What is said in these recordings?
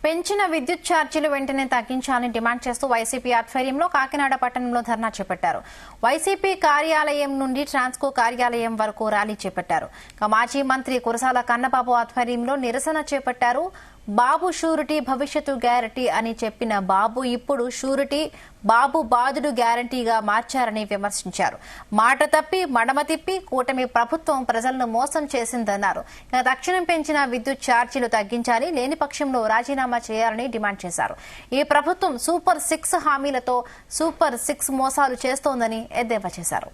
పెంచిన విద్యుత్ ఛార్జీలు వెంటనే తగ్గించాలని డిమాండ్ చేస్తూ వైసీపీ ఆధ్వర్యంలో కాకినాడ పట్టణంలో ధర్నా చేపట్టారు. వైసీపీ కార్యాలయం నుండి ట్రాన్స్కో కార్యాలయం వరకు ర్యాలీ చేపట్టారు. మాజీ మంత్రి కురసాల కన్నబాబు ఆధ్వర్యంలో నిరసన చేపట్టారు. బాబు షూరిటీ భవిష్యత్తు గ్యారంటీ అని చెప్పిన బాబు ఇప్పుడు షూరిటీ బాబు బాధుడు గ్యారంటీగా మార్చారని విమర్శించారు. మాట తప్పి మడమ తిప్పి కూటమి ప్రభుత్వం ప్రజలను మోసం చేసిందన్నారు. తక్షణం పెంచిన విద్యుత్ ఛార్జీలు తగ్గించాలి, లేని పక్షంలో రాజీనామా చేయాలని డిమాండ్ చేశారు. ఈ ప్రభుత్వం సూపర్ 6 హామీలతో సూపర్ 6 మోసాలు చేస్తోందని ఎద్దేవా చేశారు.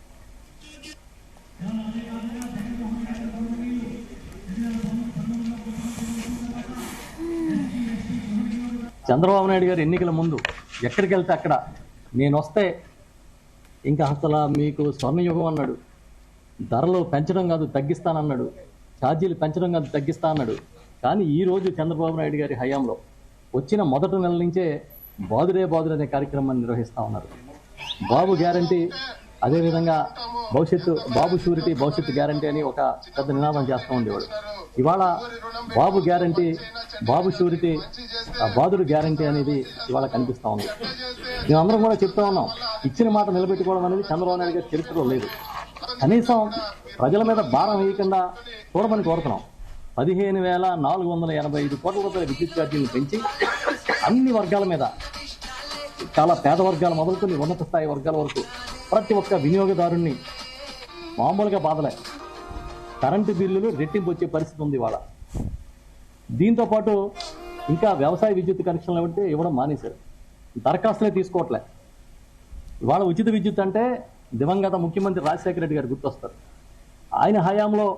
చంద్రబాబు నాయుడు గారు ఎన్నికల ముందు ఎక్కడికి వెళ్తే అక్కడ నేను వస్తే ఇంకా అసలు మీకు స్వర్ణయుగం అన్నాడు. ధరలు పెంచడం కాదు తగ్గిస్తానన్నాడు, ఛార్జీలు పెంచడం కాదు తగ్గిస్తా అన్నాడు. కానీ ఈరోజు చంద్రబాబు నాయుడు గారి హయాంలో వచ్చిన మొదటి నెల నుంచే బాదుడే బాదుడు అనే కార్యక్రమాన్ని నిర్వహిస్తూ ఉన్నారు. బాబు గ్యారంటీ, అదేవిధంగా భవిష్యత్తు బాబు షూరిటీ భవిష్యత్తు గ్యారంటీ అని ఒక పెద్ద నినాదం చేస్తూ ఉండేవాడు. ఇవాళ బాబు గ్యారంటీ, బాబు షూరిటీ, బాదుడు గ్యారంటీ అనేది ఇవాళ కనిపిస్తూ ఉంది. మేమందరం కూడా చెప్తా ఉన్నాం, ఇచ్చిన మాట నిలబెట్టుకోవడం అనేది చంద్రబాబు నాయుడు గారి చరిత్రలో లేదు. కనీసం ప్రజల మీద భారం వేయకుండా చూడమని కోరుతున్నాం. 15,485 కోట్ల రూపాయల విద్యుత్ ఛార్జీలను పెంచి అన్ని వర్గాల మీద, చాలా పేద వర్గాలు మొదలుకొని ఉన్నత స్థాయి వర్గాల వరకు ప్రతి ఒక్క వినియోగదారుణ్ణి మామూలుగా బాధలే. కరెంటు బిల్లులు రెట్టింపు వచ్చే పరిస్థితి ఉంది ఇవాళ. దీంతోపాటు ఇంకా వ్యవసాయ విద్యుత్ కనెక్షన్లు అంటే ఇవ్వడం మానేశారు, దరఖాస్తులే తీసుకోవట్లే. ఇవాళ ఉచిత విద్యుత్ అంటే దివంగత ముఖ్యమంత్రి రాజశేఖర రెడ్డి గారు గుర్తొస్తారు. ఆయన హయాంలో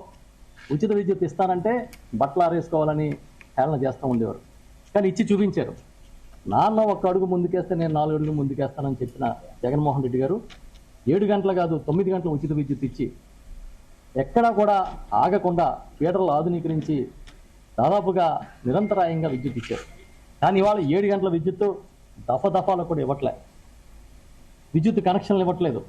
ఉచిత విద్యుత్ ఇస్తానంటే బట్టలు ఆరేసుకోవాలని హేళన చేస్తూ ఉండేవారు. కానీ ఇచ్చి చూపించారు. నాన్న 1 అడుగు ముందుకేస్తే నేను 4 అడుగులు ముందుకేస్తానని చెప్పిన జగన్మోహన్ రెడ్డి గారు 7 గంటలు కాదు 9 గంటలు ఉచిత విద్యుత్ ఇచ్చి ఎక్కడా కూడా ఆగకుండా ఫీడర్లు ఆధునీకరించి దాదాపుగా నిరంతరాయంగా విద్యుత్ ఇచ్చారు. కానీ ఇవాళ 7 గంటల విద్యుత్తు దఫాలు కూడా ఇవ్వట్లే, విద్యుత్ కనెక్షన్లు ఇవ్వట్లేదు.